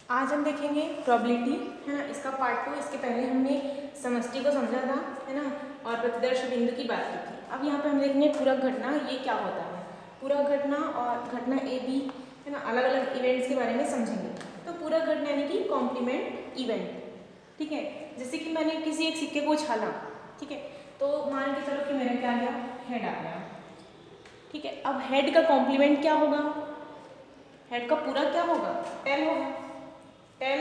आज हम देखेंगे प्रोबेबिलिटी, है ना, इसका पार्ट 2। इसके पहले हमने समष्टि को समझा था, है ना, और प्रतिदर्श बिंदु की बात की थी। अब यहाँ पे हम देखेंगे पूरक घटना ये क्या होता है। पूरक घटना और घटना ए बी, है ना, अलग अलग इवेंट्स के बारे में समझेंगे। तो पूरक घटना यानी कि कॉम्प्लीमेंट इवेंट, ठीक है। जैसे कि मैंने किसी एक सिक्के को उछाला, ठीक है, तो मान के चलो कि मेरा क्या आ गया, हेड आ गया, ठीक है। अब हेड का कॉम्प्लीमेंट क्या होगा, हेड का पूरा क्या होगा, टेल होगा। टेल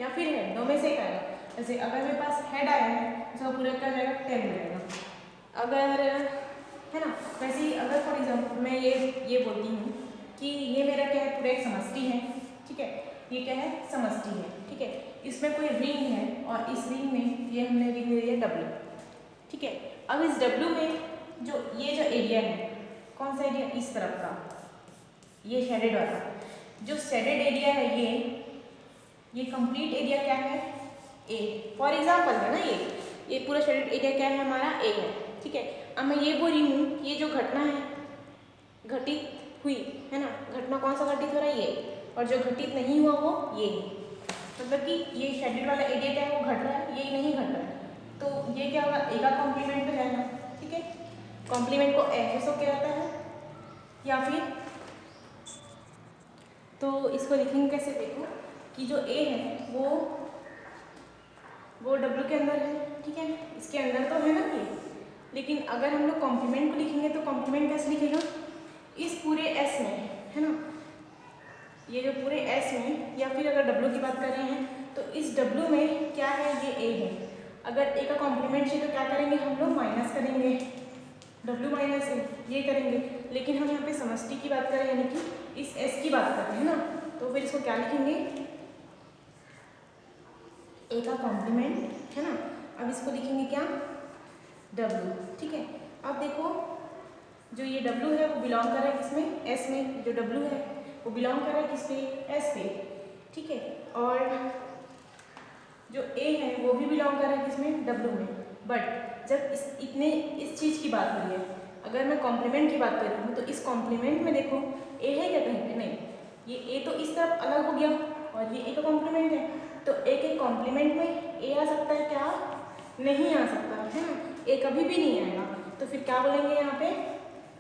या फिर हेड, दो में से एक आएगा। जैसे अगर मेरे पास हेड आया है तो उसका पूरा क्या जाएगा, टेल हो जाएगा। अगर, है ना, वैसे ही अगर फॉर एग्जाम्पल मैं ये बोलती हूँ कि ये मेरा क्या है, पूरा एक समष्टि है, ठीक है। ये क्या है, समष्टि है, ठीक है। इसमें कोई रिंग है और इस रिंग में ये हमने रिंग ले लिया W, ठीक है। अब इस W में जो एरिया है, कौन सा एरिया, इस तरफ का, ये शेडेड वाला जो शेडेड एरिया है, ये कंप्लीट एरिया क्या है, ए। फॉर एग्जाम्पल है ना, ये पूरा शेडेड एरिया क्या है हमारा, ए है, ठीक है। अब मैं ये बोल रही हूँ ये जो घटना है घटित हुई, है ना, घटना कौन सा घटित हो रहा है, ये, और जो घटित नहीं हुआ वो ये है। मतलब कि ये शेडेड वाला एरिया क्या है, वो घट रहा है, ये नहीं घट रहा है, तो ये क्या होगा, ए का कॉम्प्लीमेंट हो जाएगा, ठीक है। कॉम्प्लीमेंट को ऐसे सो क्या होता है, या फिर तो इसको लिखेंगे कैसे, देखो कि जो ए है वो W के अंदर है, ठीक है, इसके अंदर तो है ना ये। लेकिन अगर हम लोग कॉम्प्लीमेंट को लिखेंगे तो कॉम्प्लीमेंट कैसे लिखेगा, इस पूरे S में, है ना, ये जो पूरे S में, या फिर अगर W की बात कर रहे हैं तो इस W में क्या है, ये A है। अगर A का कॉम्प्लीमेंट चाहिए तो क्या करेंगे हम लोग, माइनस करेंगे, W माइनस A ये करेंगे। लेकिन हम यहाँ पे समष्टि की बात करें, यानी कि इस S की बात कर रहे हैं ना, तो फिर इसको क्या लिखेंगे, A का कॉम्प्लीमेंट, है ना। अब इसको लिखेंगे क्या, W, ठीक है। अब देखो जो ये W है वो बिलोंग कर रहा है किसमें, S में। जो W है वो बिलोंग कर रहा है किस पे, S पे, ठीक है। और जो A है वो भी बिलोंग कर रहा है किसमें, W में। बट जब इस चीज़ की बात हो रही है, अगर मैं कॉम्प्लीमेंट की बात कर रही हूँ तो इस कॉम्प्लीमेंट में देखो A है क्या कहीं पे, नहीं, ये A तो इस तरफ अलग हो गया और ये A का कॉम्प्लीमेंट है, तो A के कॉम्प्लीमेंट में A आ सकता है क्या, नहीं आ सकता, है ना, A कभी भी नहीं आएगा। तो फिर क्या बोलेंगे यहाँ पे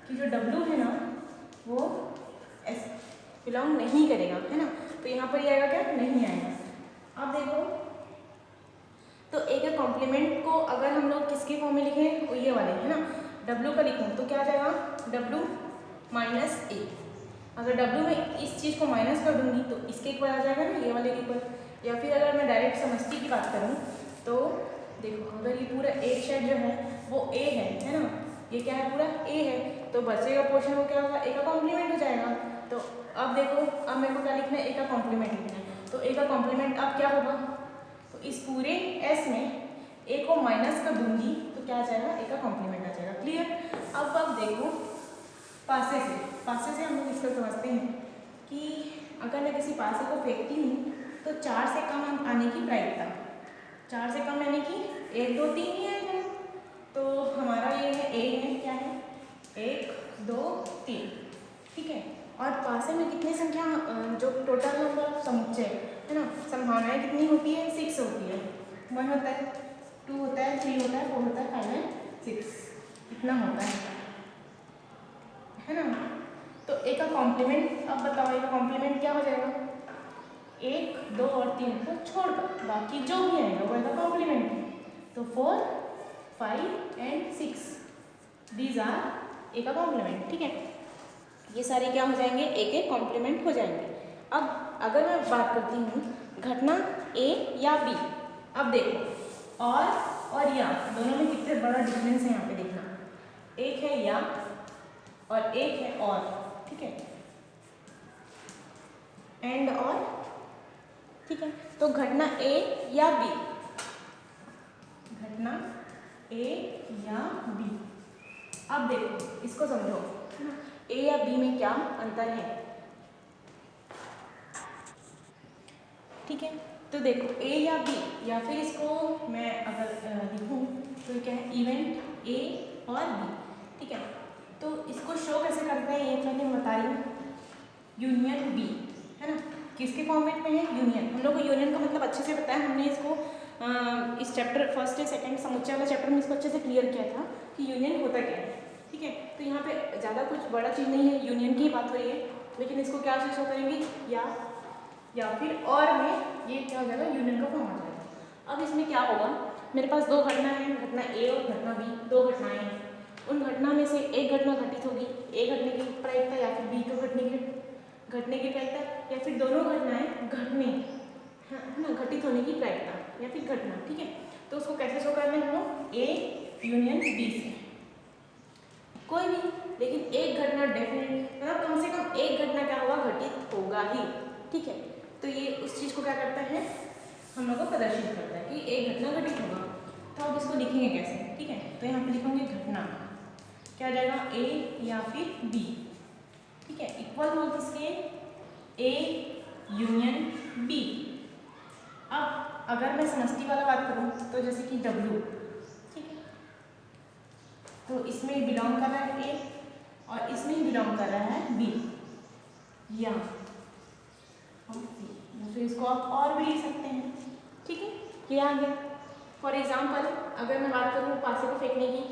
कि जो W है ना वो S बिलोंग नहीं करेगा, है ना, तो यहाँ पर ये आएगा क्या, नहीं आएगा। अब देखो तो A के कॉम्प्लीमेंट को अगर हम लोग किसके फॉर्म में लिखें, वो ये वाले, है ना, W का लिखूँ तो क्या आ जाएगा, W माइनस A। अगर W में इस चीज़ को माइनस कर दूंगी तो इसके ऊपर आ जाएगा ना, ये वाले के ऊपर। या फिर अगर मैं डायरेक्ट समष्टि की बात करूँ तो देखो अगर ये पूरा एक शेड जो है वो A है ना, ये क्या है, पूरा A है, तो बचेगा पोर्शन वो क्या होगा, A का कॉम्प्लीमेंट हो जाएगा। तो अब देखो, अब मेरे को क्या लिखना है, A का कॉम्प्लीमेंट लिखना है, तो A का कॉम्प्लीमेंट अब क्या होगा, तो इस पूरे S में A को माइनस कर दूंगी तो क्या आ जाएगा, A का कॉम्प्लीमेंट आ जाएगा। क्लियर। अब देखो पासे से हम लोग इसको समझते हैं कि अगर मैं किसी पासे को फेंकती हूँ तो 4 से कम आने की प्रायिकता, 4 से कम यानी कि 1 2 3 ही आएगा। तो हमारा ये है A है, क्या है, 1 2 3, ठीक है। और पासे में कितनी संख्या, जो टोटल नंबर ऑफ समुच्चय है ना, संभावनाएं कितनी होती है, 6 होती है। 1 होता है, 2 होता है, 3 होता है, 4 होता है, 5 है, 6, इतना होता है ना। तो A का कॉम्प्लीमेंट, अब बताओ A का कॉम्प्लीमेंट क्या हो जाएगा, 1 2 और 3 को छोड़कर बाकी जो भी आएगा वो A का कॉम्प्लीमेंट है। तो 4 5 एंड 6 दीज आर A का कॉम्प्लीमेंट, ठीक है। ये सारे क्या हो जाएंगे, A के कॉम्प्लीमेंट हो जाएंगे। अब अगर मैं बात करती हूँ घटना A या B, अब देखो और या दोनों में कितने बड़ा डिफरेंस है यहाँ पे देखना, एक है या और एक है और, ठीक है, एंड और, ठीक है। तो घटना A या B, घटना A या B, अब देखो इसको समझो, A या B में क्या अंतर है, ठीक है। तो देखो A या B, या फिर इसको मैं अगर लिखूँ तो क्या है, इवेंट A और B, ठीक है। तो इसको शो कैसे करते हैं ये पहले मैं बता रही हूँ, यूनियन B, है ना। किसके फॉर्मेट में है, यूनियन। हम लोग को यूनियन का मतलब अच्छे से पता है, हमने इसको इस चैप्टर फर्स्ट या सेकंड समुच्चय वाला चैप्टर में इसको अच्छे से क्लियर किया था कि यूनियन होता क्या है, ठीक है। तो यहाँ पे ज़्यादा कुछ बड़ा चीज़ नहीं है, यूनियन की बात हो रही है, लेकिन इसको क्या से शो करेंगे, या फिर और में ये क्या हो जाएगा, यूनियन का फॉर्म आ जाएगा। अब इसमें क्या होगा, मेरे पास दो घटना है, घटना ए और घटना बी, दो घटनाएं हैं। उन घटना में से एक घटना घटित होगी, ए घटने की प्रायिकता या फिर बी को घटने की प्रायिकता, या फिर दोनों घटनाएं घटने है ना, घटित होने की प्रायिकता या फिर घटना, ठीक है। तो उसको कैसे शो करना है हम लोग, ए यूनियन बी से कोई भी, लेकिन एक घटना डेफिनेट मतलब कम से कम एक घटना क्या होगा, घटित होगा ही, ठीक है। तो ये उस चीज़ को क्या करता है, हम लोग को प्रदर्शित करता है कि एक घटना घटित होगा। तो आप इसको लिखेंगे कैसे, ठीक है। तो यहाँ पे लिखेंगे घटना क्या जाएगा, ए या फिर बी, ठीक है, इक्वल हो किसके, ए यूनियन बी। अब अगर मैं समष्टि वाला बात करूँ तो जैसे कि W, ठीक है, तो इसमें बिलोंग कर रहा है ए और इसमें बिलोंग कर रहा है बी या फिर इसको आप और भी लिख सकते हैं, ठीक है। ये आ गया। फॉर एग्जाम्पल अगर मैं बात करूँ पासे को फेंकने की,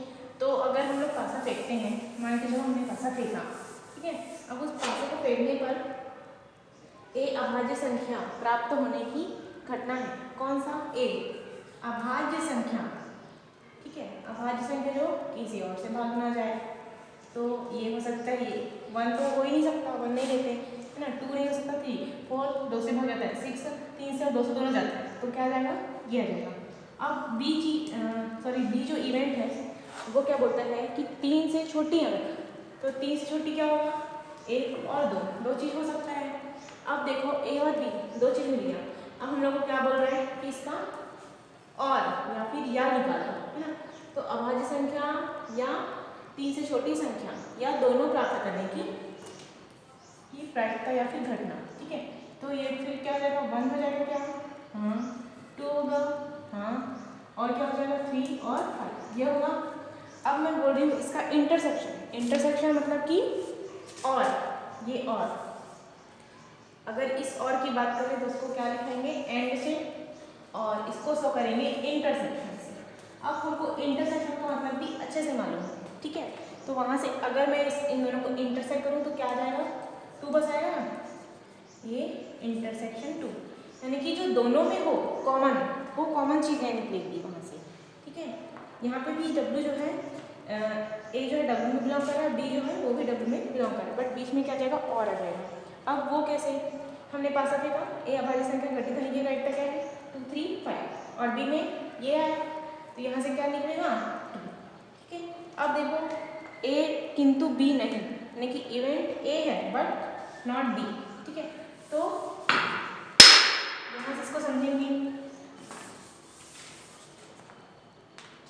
तो अगर हम लोग पासा फेंकते हैं, मान के चलो हमने पासा फेंका, ठीक है। अब उस पासे को फेंकने पर ए अभाज्य संख्या प्राप्त होने की घटना है, कौन सा, ए अभाज्य संख्या, ठीक है। अभाज्य संख्या जो किसी और से भाग ना जाए, तो ये हो सकता है, ये 1 तो हो ही नहीं सकता, 1 नहीं लेते है ना, 2 नहीं हो सकता, 3 4 2 से भाग जाता है, 6 3 से 2 से दोनों जाता है, तो क्या आ जाएगा, ये आ जाएगा। अब बी जो इवेंट है वो क्या बोलता है कि 3 से छोटी है, तो 3 से छोटी क्या होगा, 1 और 2 चीज़ हो सकता है। अब देखो ए और बी दो चीज़ मिल गया, अब हम लोग को क्या बोल रहे हैं कि इसका और या फिर या निकालो, है ना। तो अभाज्य संख्या या 3 से छोटी संख्या या दोनों प्राप्त करने की प्रायिकता या फिर घटना, ठीक है। तो ये फिर क्या हो जाएगा, 1 हो जाएगा क्या, हाँ 2 होगा, हाँ और क्या हो जाएगा 3 और 5, ये होगा। अब मैं बोल रही हूँ इसका इंटरसेक्शन मतलब कि और ये और, अगर इस और की बात करें तो उसको क्या लिखेंगे, एंड से, और इसको शो करेंगे इंटरसेक्शन से। अब हमको इंटरसेक्शन का मतलब भी अच्छे से मालूम है, ठीक है। तो वहाँ से अगर मैं इन दोनों को इंटरसेक्ट करूँ तो क्या आ जाएगा, 2 बस आएगा ना, ये इंटरसेक्शन 2, यानी कि जो दोनों में हो कॉमन चीज़ें निकलेगी वहाँ से, ठीक है। यहाँ पे भी W जो है ए जो है W में बिलोंग कर रहा है, B जो है वो भी W में बिलोंग कर रहा है, बट बीच में क्या जाएगा, और आ जाएगा। अब वो कैसे, हमने पासा फेंका, ए अभाज्य संख्या घटित होने की प्रायिकता क्या है, 2 3 5, और बी में ये आया, तो यहाँ से क्या निकलेगा 2, ठीक है। अब देखो ए किंतु बी नहीं, यानी कि इवेंट ए है बट नॉट बी, ठीक है। तो यहाँ से इसको समझेंगे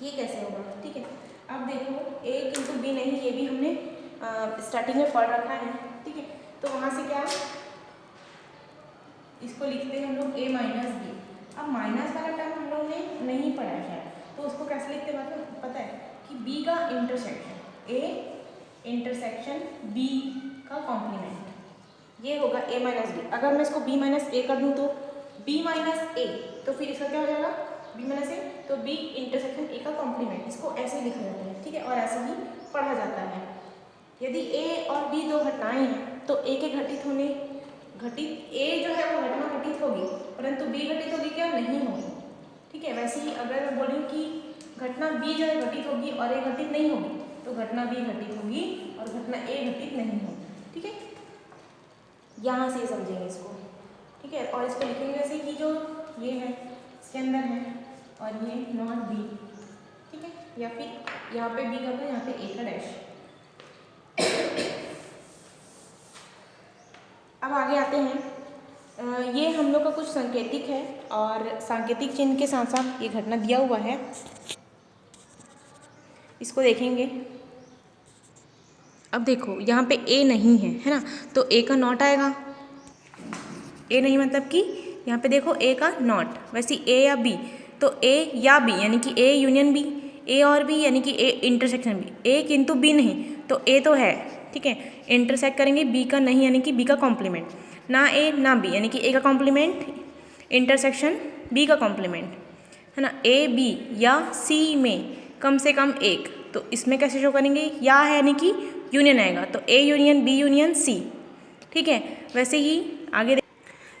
ये कैसे होगा, ठीक है। अब देखो ए किंतु बी नहीं, ये भी हमने स्टार्टिंग में पढ़ रखा है, ठीक है। तो वहाँ से क्या, इसको लिखते हैं हम लोग a माइनस बी। अब माइनस वाला टर्म हम लोग ने नहीं पढ़ा है, तो उसको कैसे लिखते हैं मतलब पता है कि b का इंटरसेक्शन, a इंटरसेक्शन b का कॉम्प्लीमेंट, ये होगा a माइनस बी। अगर मैं इसको b माइनस ए कर दूँ तो b माइनस ए, तो फिर इसका क्या हो जाएगा, b माइनस ए, तो b इंटरसेक्शन a का कॉम्प्लीमेंट, इसको ऐसे लिखा जाता है, ठीक है, और ऐसे ही पढ़ा जाता है। यदि a और b दो घटनाएं हैं तो a के घटित a जो है वो घटना घटित होगी, परंतु b घटित होगी क्या, नहीं होगी, ठीक है। वैसे ही अगर मैं बोलूँ कि घटना b जो है घटित होगी और a घटित नहीं होगी, तो घटना b घटित होगी और घटना a घटित नहीं होगी, ठीक है। यहाँ से समझेंगे इसको, ठीक है। और इसको लिखेंगे ऐसे कि जो ये है इसके अंदर है और ये नॉट b, ठीक है, या फिर यहाँ पे b कर दो, यहाँ पे a का डैश। अब आगे आते हैं, ये हम लोग का कुछ सांकेतिक है और सांकेतिक चिन्ह के साथ साथ ये घटना दिया हुआ है, इसको देखेंगे। अब देखो यहाँ पे a नहीं है ना, तो a का नॉट आएगा, a नहीं मतलब कि यहाँ पे देखो a का नॉट, वैसे a या b, तो a या b यानी कि a यूनियन b, a और b यानी कि a इंटरसेक्शन b, a किंतु b नहीं, तो a तो है, ठीक है, इंटरसेक्ट करेंगे b का नहीं यानी कि b का कॉम्प्लीमेंट। ना ए ना बी, यानी कि ए का कॉम्प्लीमेंट इंटरसेक्शन बी का कॉम्प्लीमेंट, है ना। ए बी या सी में कम से कम एक, तो इसमें कैसे शो करेंगे, या है यानी कि यूनियन आएगा, तो A union B union C, ठीक है। वैसे ही आगे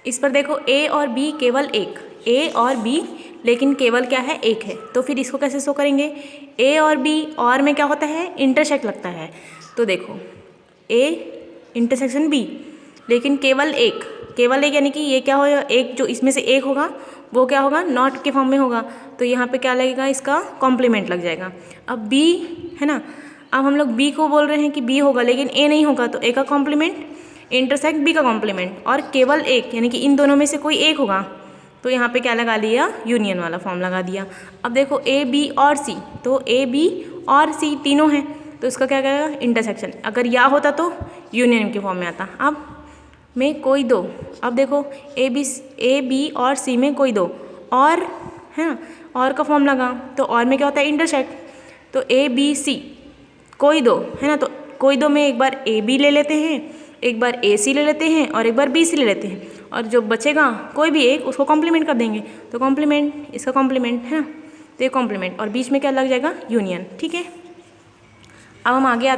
इस पर देखो, ए और बी केवल एक, ए और बी लेकिन केवल क्या है, एक है, तो फिर इसको कैसे शो करेंगे, ए और बी और में क्या होता है, इंटरसेक्ट लगता है, तो देखो ए इंटरसेक्शन बी लेकिन केवल एक, केवल एक यानी कि ये क्या होगा, एक जो इसमें से एक होगा वो क्या होगा, नॉट के फॉर्म में होगा, तो यहाँ पे क्या लगेगा, इसका कॉम्प्लीमेंट लग जाएगा। अब बी है ना, अब हम लोग बी को बोल रहे हैं कि बी होगा लेकिन ए नहीं होगा, तो ए का कॉम्प्लीमेंट इंटरसेक्ट बी का कॉम्प्लीमेंट, और केवल एक यानी कि इन दोनों में से कोई एक होगा, तो यहाँ पे क्या लगा लिया, यूनियन वाला फॉर्म लगा दिया। अब देखो ए बी और सी, तो ए बी और सी तीनों हैं, तो इसका क्या करेगा, इंटरसेक्शन, अगर या होता तो यूनियन के फॉर्म में आता। अब में कोई दो, अब देखो ए बी और सी में कोई दो, और है ना, और का फॉर्म लगा, तो और में क्या होता है, इंटरसेक्ट, तो ए बी सी कोई दो, है ना, तो कोई दो में एक बार ए बी ले लेते हैं, एक बार ए सी ले लेते हैं, और एक बार बी सी ले लेते हैं, और जो बचेगा कोई भी एक उसको कॉम्प्लीमेंट कर देंगे, तो कॉम्प्लीमेंट इसका कॉम्प्लीमेंट, है ना, तो ये कॉम्प्लीमेंट, और बीच में क्या लग जाएगा, यूनियन, ठीक है। अब हम आगे आते हैं।